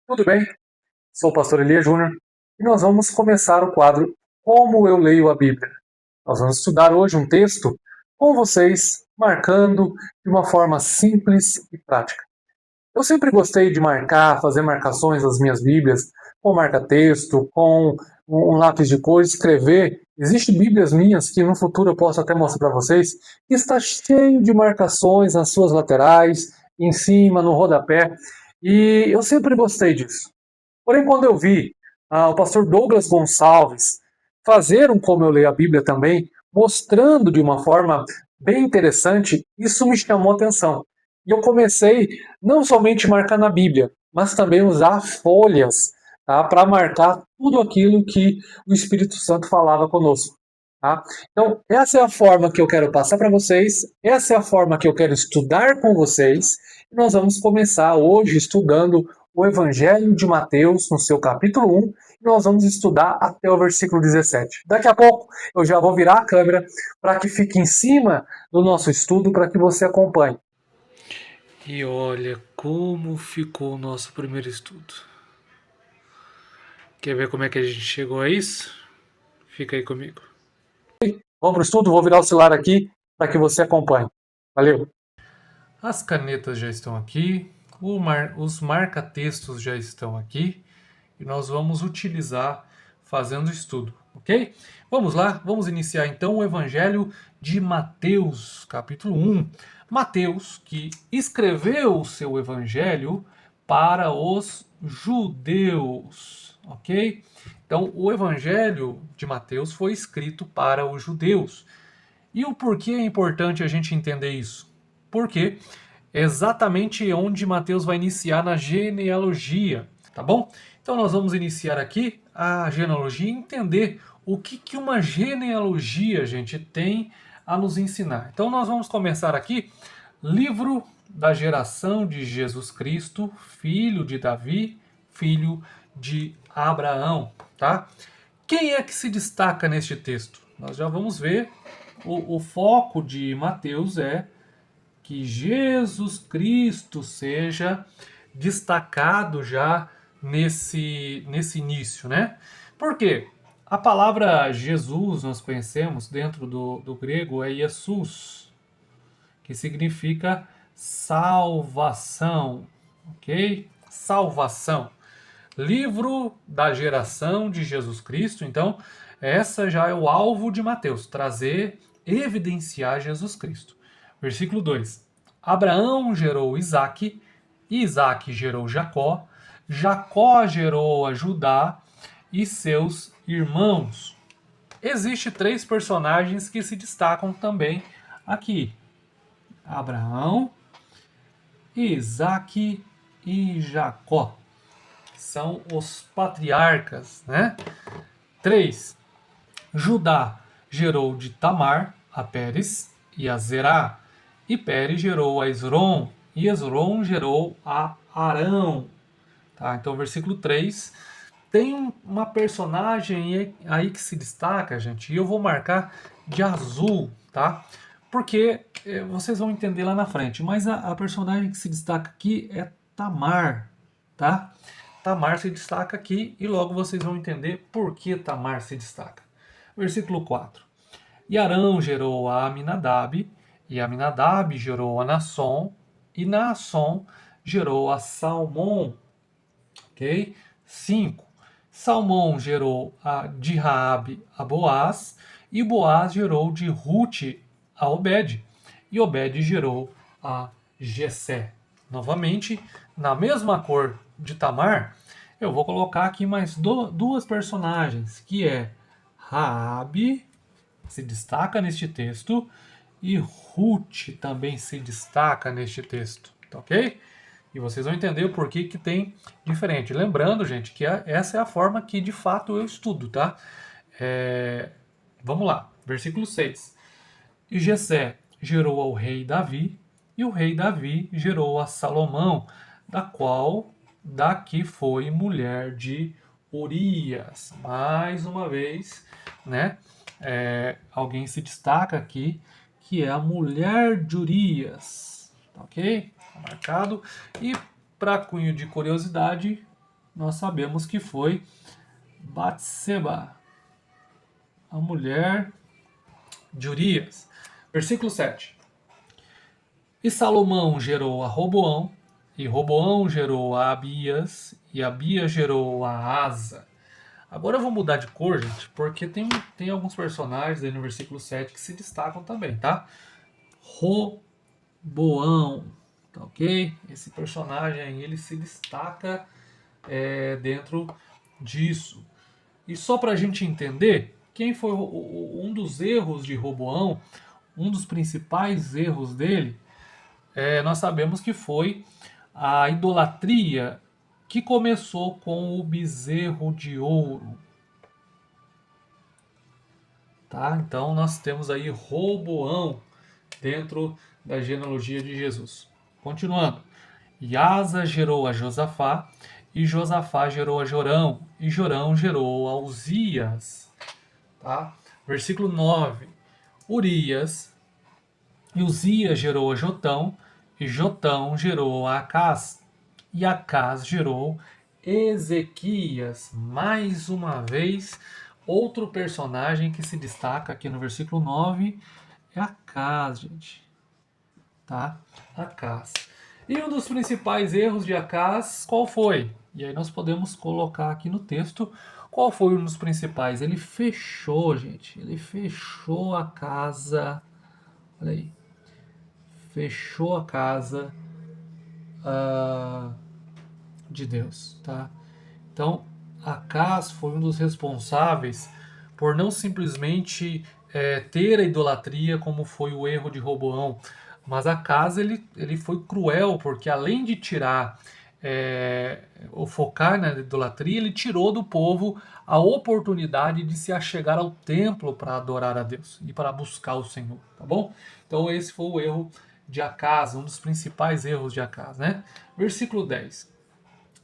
Tudo bem? Sou o pastor Elias Júnior e nós vamos começar o quadro Como eu leio a Bíblia. Nós vamos estudar hoje um texto com vocês, marcando de uma forma simples e prática. Eu sempre gostei de marcar, fazer marcações nas minhas Bíblias, com marca-texto, com um lápis de cor, escrever. Existem Bíblias minhas que no futuro eu posso até mostrar para vocês, que está cheio de marcações nas suas laterais, em cima, no rodapé, e eu sempre gostei disso. Porém, quando eu vi o pastor Douglas Gonçalves fazer um Como Eu Leio a Bíblia também, mostrando de uma forma bem interessante, isso me chamou a atenção. E eu comecei não somente marcar na Bíblia, mas também usar folhas, tá, para marcar tudo aquilo que o Espírito Santo falava conosco. Tá? Então, essa é a forma que eu quero passar para vocês, essa é a forma que eu quero estudar com vocês, e nós vamos começar hoje estudando o Evangelho de Mateus, no seu capítulo 1, e nós vamos estudar até o versículo 17. Daqui a pouco eu já vou virar a câmera para que fique em cima do nosso estudo, para que você acompanhe. E olha como ficou o nosso primeiro estudo. Quer ver como é que a gente chegou a isso? Fica aí comigo. Vamos para o estudo? Vou virar o celular aqui para que você acompanhe. Valeu! As canetas já estão aqui, os marca-textos já estão aqui e nós vamos utilizar fazendo o estudo, ok? Vamos lá, vamos iniciar então o Evangelho de Mateus, capítulo 1. Mateus, que escreveu o seu Evangelho para os judeus, ok? Então, o Evangelho de Mateus foi escrito para os judeus. E o porquê é importante a gente entender isso? Porque é exatamente onde Mateus vai iniciar na genealogia, tá bom? Então nós vamos iniciar aqui a genealogia e entender o que uma genealogia, gente, tem a nos ensinar. Então nós vamos começar aqui, livro da geração de Jesus Cristo, filho de Davi, filho de Abraão, tá? Quem é que se destaca neste texto? Nós já vamos ver. O foco de Mateus é que Jesus Cristo seja destacado já nesse início, né? Por quê? A palavra Jesus nós conhecemos dentro do grego é Jesus, que significa salvação, ok? Salvação. Livro da geração de Jesus Cristo, então, essa já é o alvo de Mateus, trazer, evidenciar Jesus Cristo. Versículo 2: Abraão gerou Isaque, Isaque gerou Jacó, Jacó gerou a Judá e seus irmãos. Existem três personagens que se destacam também aqui: Abraão, Isaque e Jacó. São os patriarcas, né? 3. Judá gerou de Tamar a Pérez e a Zerá, e Pérez gerou a Esrom, e Esrom gerou a Arão. Tá? Então, versículo 3 tem uma personagem aí que se destaca, gente, e eu vou marcar de azul, tá? Porque vocês vão entender lá na frente, mas a personagem que se destaca aqui é Tamar, tá? Tamar se destaca aqui e logo vocês vão entender por que Tamar se destaca. Versículo 4. E Arão gerou a Aminadab, e Aminadab gerou a Nasson, e Nasson gerou a Salmão. Ok? 5. Salmão gerou de Raabe a Boaz, e Boaz gerou de Rute a Obed, e Obed gerou a Jessé. Novamente, na mesma cor de Tamar, eu vou colocar aqui mais duas personagens, que é Raabe, se destaca neste texto, e Ruth também se destaca neste texto, tá ok? E vocês vão entender o porquê que tem diferente. Lembrando, gente, que essa é a forma que de fato eu estudo, tá? Vamos lá, versículo 6. E Jessé gerou ao rei Davi, e o rei Davi gerou a Salomão, daqui foi mulher de Urias. Mais uma vez, né? Alguém se destaca aqui, que é a mulher de Urias, tá ok? Tá marcado. E para cunho de curiosidade, nós sabemos que foi Batseba, a mulher de Urias. Versículo 7. E Salomão gerou a Roboão, e Roboão gerou a Abias, e Abias gerou a Asa. Agora eu vou mudar de cor, gente, porque tem alguns personagens aí no versículo 7 que se destacam também, tá? Roboão, tá ok? Esse personagem aí, ele se destaca dentro disso. E só para a gente entender, quem foi um dos erros de Roboão, um dos principais erros dele, nós sabemos que foi a idolatria que começou com o bezerro de ouro. Tá? Então nós temos aí Roboão dentro da genealogia de Jesus. Continuando. E Asa gerou a Josafá, e Josafá gerou a Jorão, e Jorão gerou a Uzias. Tá? Versículo 9. Urias, e Uzias gerou a Jotão, e Jotão gerou a Acás, e Acás gerou Ezequias. Mais uma vez, outro personagem que se destaca aqui no versículo 9 é Acás, gente. Tá? Acás. E um dos principais erros de Acás, qual foi? E aí nós podemos colocar aqui no texto qual foi um dos principais. Ele fechou, gente. Ele fechou a casa. Olha aí. Fechou a casa de Deus, tá? Então, Acás foi um dos responsáveis por não simplesmente ter a idolatria como foi o erro de Roboão, mas Acás ele foi cruel, porque além de tirar ou focar na idolatria, ele tirou do povo a oportunidade de se achegar ao templo para adorar a Deus e para buscar o Senhor, tá bom? Então esse foi o erro de Acás, um dos principais erros de Acás, né? Versículo 10.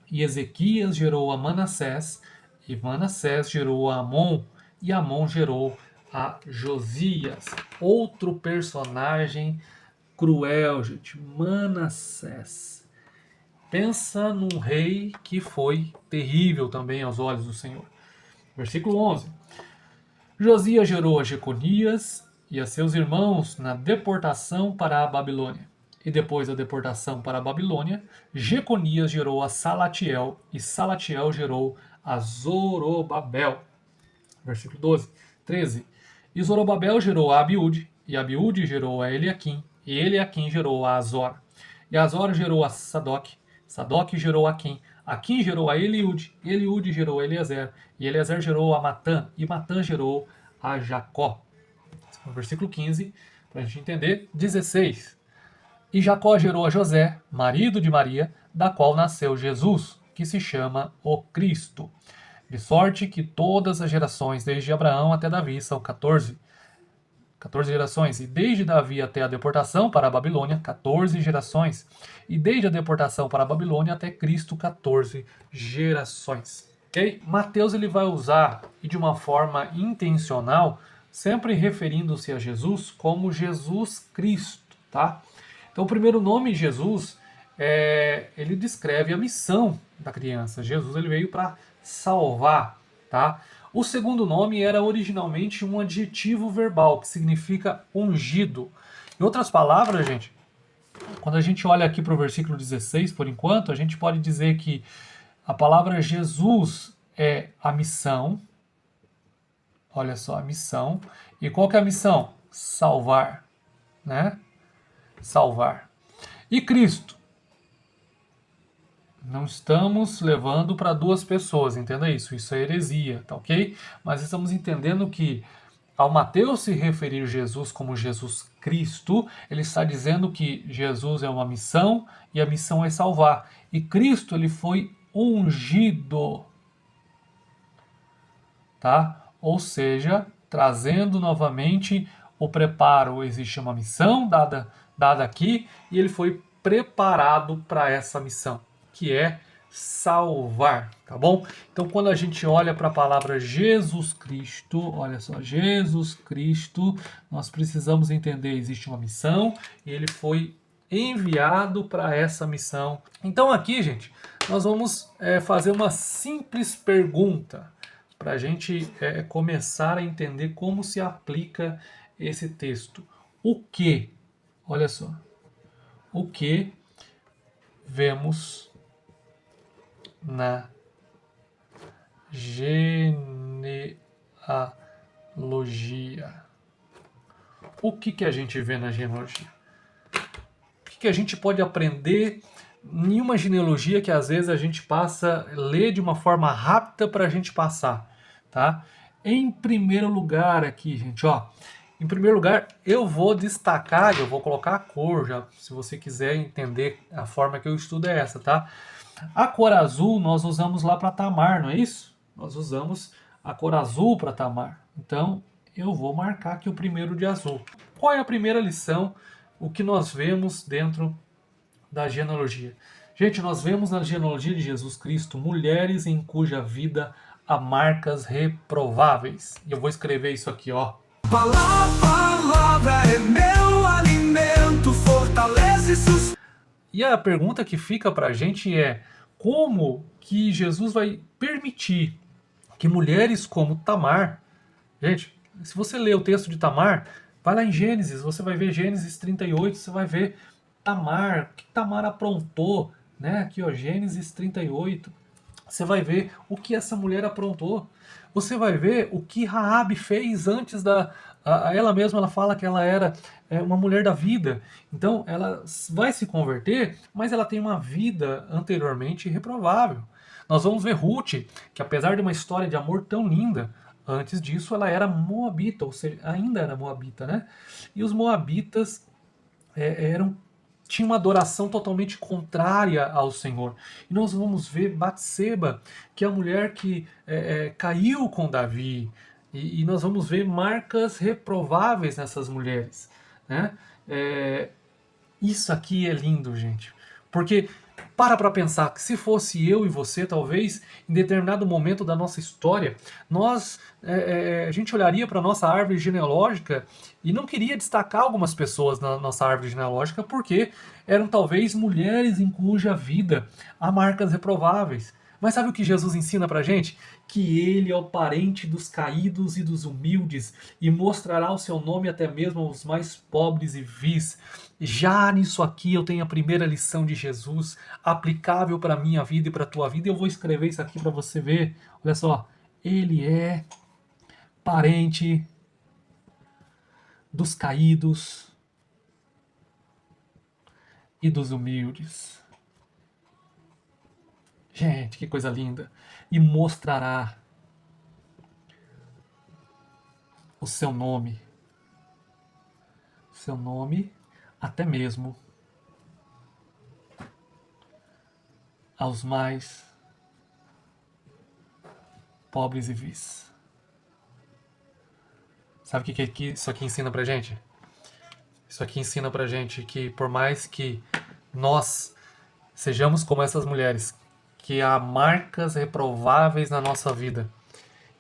E Ezequias gerou a Manassés, e Manassés gerou a Amon, e Amon gerou a Josias. Outro personagem cruel, gente, Manassés. Pensa num rei que foi terrível também aos olhos do Senhor. Versículo 11. Josias gerou a Jeconias e a seus irmãos na deportação para a Babilônia. E depois da deportação para a Babilônia, Jeconias gerou a Salatiel, e Salatiel gerou a Zorobabel. Versículo 12. 13. E Zorobabel gerou a Abiúde, e Abiúde gerou a Eliaquim, e Eliaquim gerou a Azor. E Azor gerou a Sadoc, Sadoc gerou a Aquim, Aquim gerou a Eliúde, e Eliúde gerou a Eliezer, e Eliezer gerou a Matã, e Matã gerou a Jacó. No versículo 15, para a gente entender, 16. E Jacó gerou a José, marido de Maria, da qual nasceu Jesus, que se chama o Cristo. De sorte que todas as gerações, desde Abraão até Davi, são 14 gerações, e desde Davi até a deportação para a Babilônia, 14 gerações, e desde a deportação para a Babilônia até Cristo, 14 gerações. Okay? Mateus ele vai usar, e de uma forma intencional, sempre referindo-se a Jesus como Jesus Cristo, tá? Então o primeiro nome, Jesus, ele descreve a missão da criança. Jesus ele veio para salvar, tá? O segundo nome era originalmente um adjetivo verbal, que significa ungido. Em outras palavras, gente, quando a gente olha aqui para o versículo 16, por enquanto, a gente pode dizer que a palavra Jesus é a missão. Olha só, a missão. E qual que é a missão? Salvar, né? Salvar. E Cristo? Não estamos levando para duas pessoas, entenda isso. Isso é heresia, tá ok? Mas estamos entendendo que, ao Mateus se referir a Jesus como Jesus Cristo, ele está dizendo que Jesus é uma missão e a missão é salvar. E Cristo, ele foi ungido, tá? Ou seja, trazendo novamente o preparo. Existe uma missão dada aqui e ele foi preparado para essa missão, que é salvar, tá bom? Então, quando a gente olha para a palavra Jesus Cristo, olha só, Jesus Cristo, nós precisamos entender, existe uma missão e ele foi enviado para essa missão. Então aqui, gente, nós vamos fazer uma simples pergunta para a gente começar a entender como se aplica esse texto. O que? Olha só. O que vemos na genealogia? O que a gente vê na genealogia? O que a gente pode aprender em uma genealogia que às vezes a gente passa, lê de uma forma rápida para a gente passar, tá? Em primeiro lugar aqui, gente, ó. Em primeiro lugar, eu vou destacar, eu vou colocar a cor, já, se você quiser entender a forma que eu estudo é essa, tá? A cor azul nós usamos lá para Tamar, não é isso? Nós usamos a cor azul para Tamar. Então, eu vou marcar aqui o primeiro de azul. Qual é a primeira lição? O que nós vemos dentro da genealogia? Gente, nós vemos na genealogia de Jesus Cristo mulheres em cuja vida há marcas reprováveis. E eu vou escrever isso aqui, ó. Palavra é meu alimento, fortalece. E a pergunta que fica pra gente é: como que Jesus vai permitir que mulheres como Tamar... Gente, se você ler o texto de Tamar, vai lá em Gênesis, você vai ver Gênesis 38, você vai ver Tamar, o que Tamar aprontou, né? Aqui, ó, Gênesis 38. Você vai ver o que essa mulher aprontou. Você vai ver o que Raabe fez antes da... ela mesma ela fala que ela era uma mulher da vida. Então ela vai se converter, mas ela tem uma vida anteriormente reprovável. Nós vamos ver Ruth, que apesar de uma história de amor tão linda, antes disso ela era moabita, ou seja, ainda era moabita, né? E os moabitas tinha uma adoração totalmente contrária ao Senhor. E nós vamos ver Batseba, que é a mulher que caiu com Davi. E nós vamos ver marcas reprováveis nessas mulheres, né? Isso aqui é lindo, gente. Porque para pensar que se fosse eu e você, talvez, em determinado momento da nossa história, a gente olharia para a nossa árvore genealógica e não queria destacar algumas pessoas na nossa árvore genealógica porque eram talvez mulheres em cuja vida há marcas reprováveis. Mas sabe o que Jesus ensina pra gente? Que ele é o parente dos caídos e dos humildes e mostrará o seu nome até mesmo aos mais pobres e vis. Já nisso aqui eu tenho a primeira lição de Jesus aplicável para a minha vida e para a tua vida. Eu vou escrever isso aqui para você ver. Olha só, ele é parente dos caídos e dos humildes. Gente, que coisa linda. E mostrará o seu nome. Seu nome, até mesmo aos mais pobres e vis. Sabe o que isso aqui ensina pra gente? Isso aqui ensina pra gente que por mais que nós sejamos como essas mulheres, que há marcas reprováveis na nossa vida,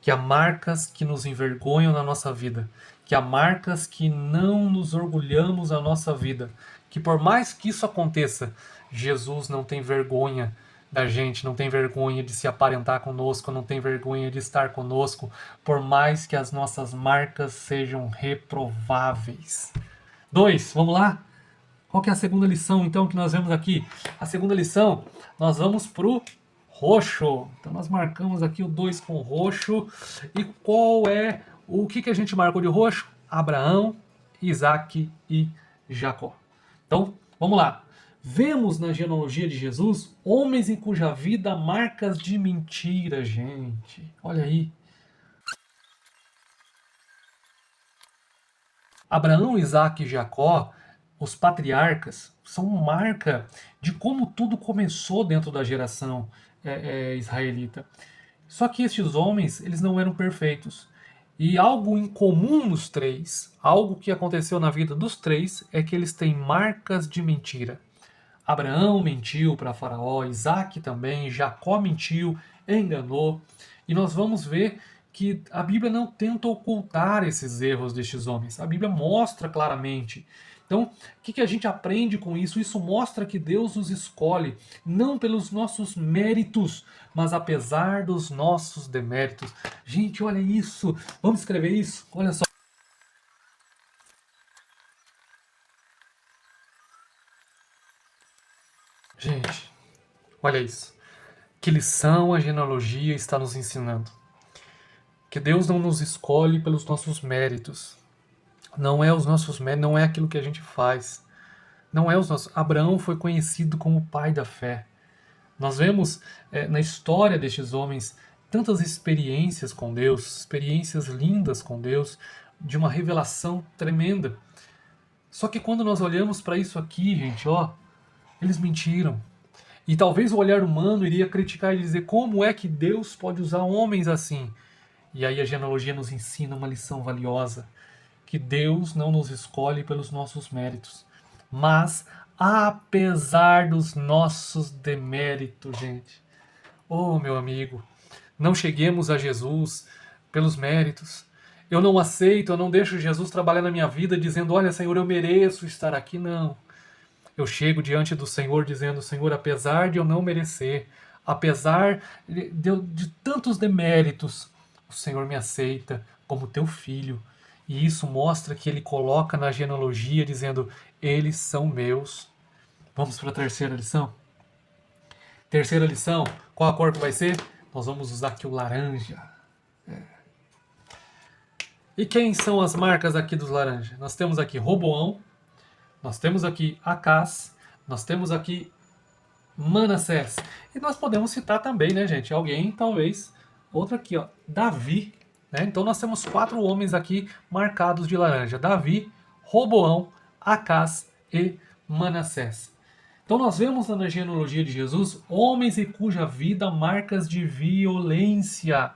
que há marcas que nos envergonham na nossa vida, que há marcas que não nos orgulhamos na nossa vida, que por mais que isso aconteça, Jesus não tem vergonha da gente, não tem vergonha de se aparentar conosco, não tem vergonha de estar conosco, por mais que as nossas marcas sejam reprováveis. 2, vamos lá? Qual que é a segunda lição, então, que nós vemos aqui? A segunda lição, nós vamos para o roxo. Então, nós marcamos aqui o 2 com roxo. E qual é o que a gente marcou de roxo? Abraão, Isaac e Jacó. Então, vamos lá. Vemos na genealogia de Jesus homens em cuja vida há marcas de mentira, gente. Olha aí. Abraão, Isaac e Jacó, os patriarcas, são marca de como tudo começou dentro da geração israelita. Só que estes homens, eles não eram perfeitos. E algo em comum nos três, algo que aconteceu na vida dos três, é que eles têm marcas de mentira. Abraão mentiu para Faraó, Isaac também, Jacó mentiu, enganou. E nós vamos ver que a Bíblia não tenta ocultar esses erros destes homens. A Bíblia mostra claramente Então, o que a gente aprende com isso? Isso mostra que Deus nos escolhe não pelos nossos méritos, mas apesar dos nossos deméritos. Gente, olha isso. Vamos escrever isso? Olha só. Gente, olha isso. Que lição a genealogia está nos ensinando? Que Deus não nos escolhe pelos nossos méritos. Não é os nossos méritos, não é aquilo que a gente faz. Não é os nossos. Abraão foi conhecido como o pai da fé. Nós vemos na história destes homens tantas experiências com Deus, experiências lindas com Deus, de uma revelação tremenda. Só que quando nós olhamos para isso aqui, gente, ó, eles mentiram. E talvez o olhar humano iria criticar e dizer como é que Deus pode usar homens assim. E aí a genealogia nos ensina uma lição valiosa, que Deus não nos escolhe pelos nossos méritos, mas apesar dos nossos deméritos, gente. Oh, meu amigo, não cheguemos a Jesus pelos méritos. Eu não aceito, eu não deixo Jesus trabalhar na minha vida dizendo, olha, Senhor, eu mereço estar aqui. Não. Eu chego diante do Senhor dizendo, Senhor, apesar de eu não merecer, apesar de tantos deméritos, o Senhor me aceita como teu filho. E isso mostra que ele coloca na genealogia dizendo, eles são meus. Vamos para a terceira lição? Terceira lição, qual a cor que vai ser? Nós vamos usar aqui o laranja. E quem são as marcas aqui dos laranjas? Nós temos aqui Roboão, nós temos aqui Acás, nós temos aqui Manassés. E nós podemos citar também, né, gente? Alguém, talvez, outro aqui, ó, Davi. Né? Então nós temos 4 homens aqui marcados de laranja. Davi, Roboão, Acás e Manassés. Então nós vemos na genealogia de Jesus homens em cuja vida marcas de violência.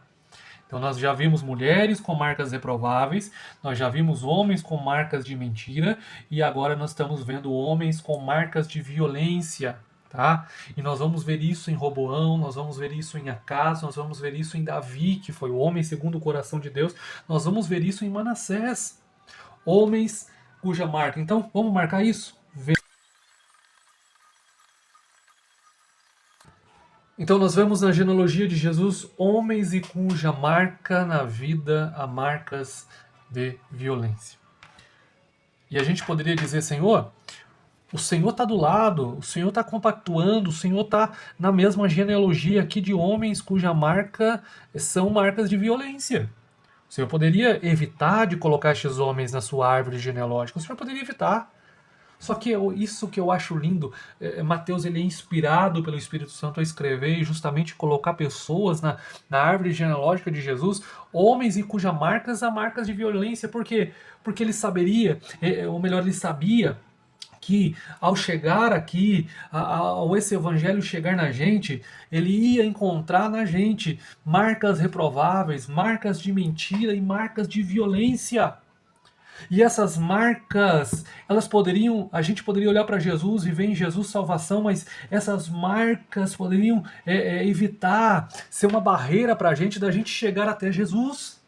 Então nós já vimos mulheres com marcas reprováveis, nós já vimos homens com marcas de mentira e agora nós estamos vendo homens com marcas de violência. Tá? E nós vamos ver isso em Roboão, nós vamos ver isso em Acás, nós vamos ver isso em Davi, que foi o homem segundo o coração de Deus, nós vamos ver isso em Manassés. Homens cuja marca. Então vamos marcar isso? Então nós vemos na genealogia de Jesus homens e cuja marca na vida há marcas de violência. E a gente poderia dizer, Senhor, o Senhor está do lado, o Senhor está compactuando, o Senhor está na mesma genealogia aqui de homens cuja marca são marcas de violência. O Senhor poderia evitar de colocar estes homens na sua árvore genealógica, o Senhor poderia evitar. Só que isso que eu acho lindo, Mateus ele é inspirado pelo Espírito Santo a escrever e justamente colocar pessoas na árvore genealógica de Jesus, homens em cuja marcas há marcas de violência. Por quê? Porque ele saberia, ou melhor, ele sabia que ao chegar aqui, ao esse evangelho chegar na gente, ele ia encontrar na gente marcas reprováveis, marcas de mentira e marcas de violência. E essas marcas, elas poderiam, a gente poderia olhar para Jesus e ver em Jesus salvação, mas essas marcas poderiam evitar ser uma barreira para a gente da gente chegar até Jesus.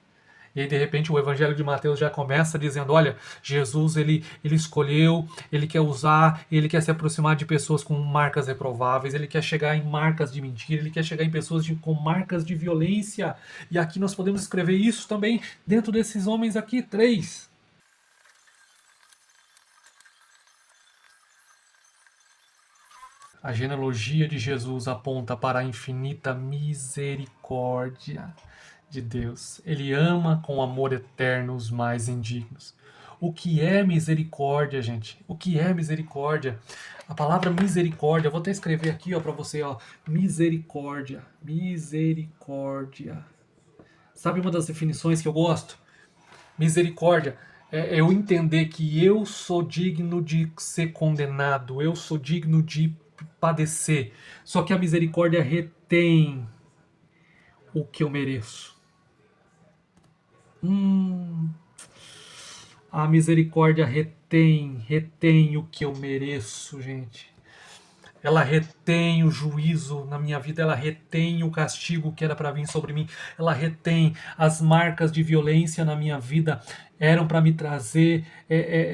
E aí, de repente, o Evangelho de Mateus já começa dizendo, olha, Jesus, ele escolheu, ele quer usar, ele quer se aproximar de pessoas com marcas reprováveis, ele quer chegar em marcas de mentira, ele quer chegar em pessoas com marcas de violência. E aqui nós podemos escrever isso também dentro desses homens aqui, 3. A genealogia de Jesus aponta para a infinita misericórdia de Deus. Ele ama com amor eterno os mais indignos. O que é misericórdia, gente? O que é misericórdia? A palavra misericórdia, eu vou até escrever aqui para você, ó, misericórdia, misericórdia. Sabe uma das definições que eu gosto? Misericórdia é eu entender que eu sou digno de ser condenado, eu sou digno de padecer. Só que a misericórdia retém o que eu mereço. A misericórdia retém o que eu mereço, gente. ela retém o juízo na minha vida, ela retém o castigo que era para vir sobre mim, ela retém as marcas de violência na minha vida, eram para me trazer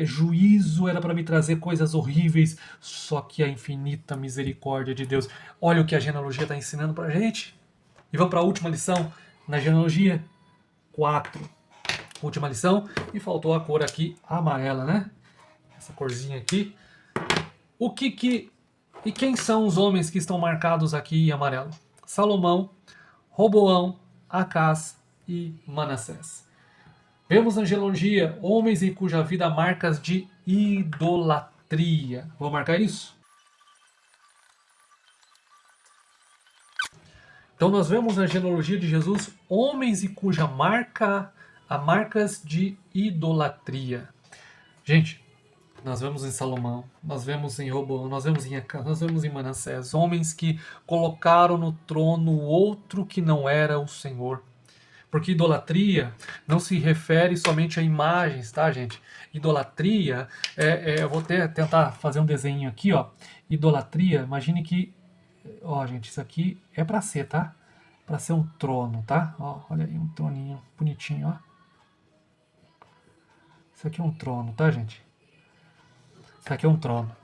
juízo, era para me trazer coisas horríveis, só que a infinita misericórdia de Deus. Olha o que a genealogia está ensinando para a gente. E vamos para a última lição na genealogia 4. Última lição, e faltou a cor aqui amarela, né? Essa corzinha aqui. E quem são os homens que estão marcados aqui em amarelo? Salomão, Roboão, Acás e Manassés. Vemos na genealogia homens em cuja vida há marcas de idolatria. Vou marcar isso? Então nós vemos na genealogia de Jesus homens em cuja marca há marcas de idolatria. Gente, nós vemos em Salomão, nós vemos em Roboão, nós vemos em Acás, nós vemos em Manassés, homens que colocaram no trono outro que não era o Senhor. Porque idolatria não se refere somente a imagens, tá, gente? Idolatria, eu vou tentar fazer um desenho aqui, ó. Idolatria, imagine que, ó, gente, isso aqui é para ser, tá? Para ser um trono, tá? Ó, olha aí, um troninho bonitinho, ó. Isso aqui é um trono, tá, gente? Isso aqui é um trono.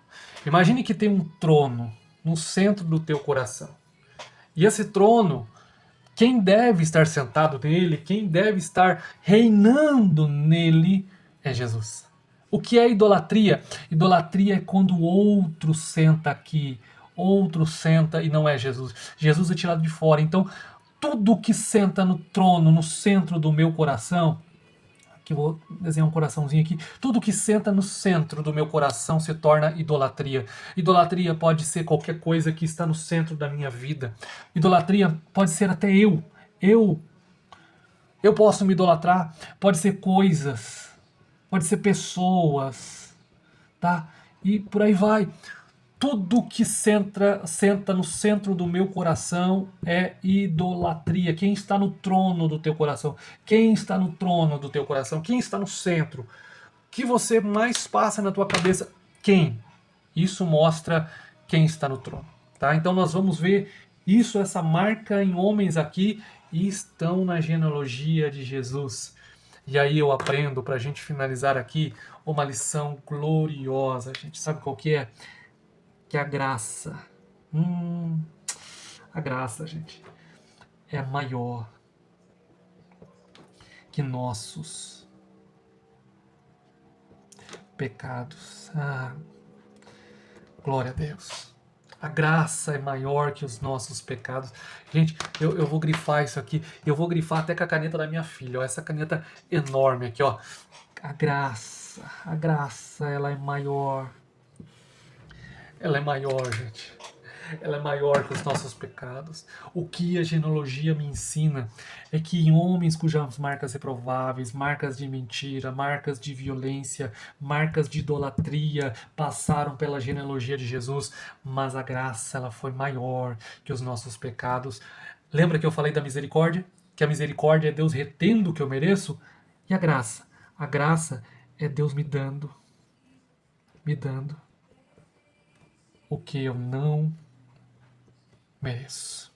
Imagine que tem um trono no centro do teu coração. E esse trono, quem deve estar sentado nele, quem deve estar reinando nele é Jesus. O que é idolatria? Idolatria é quando o outro senta aqui, outro senta e não é Jesus. Jesus é tirado de fora. Então, tudo que senta no trono, no centro do meu coração, que eu vou desenhar um coraçãozinho aqui, tudo que senta no centro do meu coração se torna idolatria. Idolatria pode ser qualquer coisa que está no centro da minha vida. Idolatria pode ser até eu. Eu posso me idolatrar. Pode ser coisas, pode ser pessoas, tá? E por aí vai. Tudo que senta no centro do meu coração é idolatria. Quem está no trono do teu coração? Quem está no trono do teu coração? Quem está no centro? O que você mais passa na tua cabeça? Quem? Isso mostra quem está no trono. Tá? Então nós vamos ver isso, essa marca em homens aqui, e estão na genealogia de Jesus. E aí eu aprendo, para a gente finalizar aqui, uma lição gloriosa. A gente sabe qual que é? Que a graça, a graça, gente, é maior que nossos pecados. Glória a Deus. A graça é maior que os nossos pecados. Gente, eu vou grifar isso aqui. Eu vou grifar até com a caneta da minha filha. Ó, essa caneta enorme aqui, ó. A graça, ela é maior. Ela é maior, gente. Ela é maior que os nossos pecados. O que a genealogia me ensina é que em homens cujas marcas reprováveis, marcas de mentira, marcas de violência, marcas de idolatria passaram pela genealogia de Jesus, mas a graça ela foi maior que os nossos pecados. Lembra que eu falei da misericórdia? Que a misericórdia é Deus retendo o que eu mereço? E a graça? A graça é Deus me dando o que eu não mereço.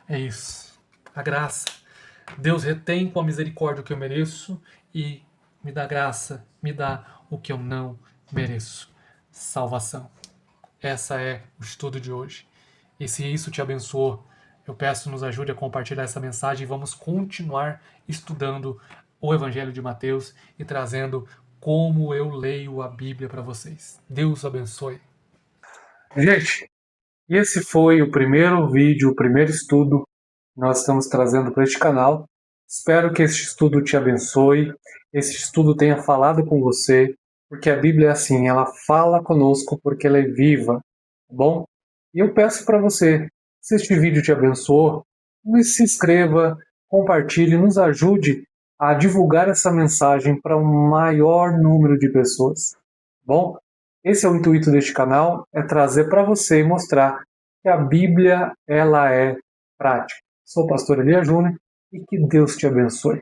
É isso. A graça. Deus retém com a misericórdia o que eu mereço e me dá graça, me dá o que eu não mereço. Salvação. Essa é o estudo de hoje. E se isso te abençoou, eu peço nos ajude a compartilhar essa mensagem e vamos continuar estudando o Evangelho de Mateus e trazendo como eu leio a Bíblia para vocês. Deus abençoe. Gente, esse foi o primeiro vídeo, o primeiro estudo que nós estamos trazendo para este canal. Espero que este estudo te abençoe, esse estudo tenha falado com você, porque a Bíblia é assim, ela fala conosco porque ela é viva, tá bom? E eu peço para você, se este vídeo te abençoou, se inscreva, compartilhe, nos ajude a divulgar essa mensagem para um maior número de pessoas. Bom, esse é o intuito deste canal, é trazer para você e mostrar que a Bíblia ela é prática. Sou o pastor Elias Júnior e que Deus te abençoe.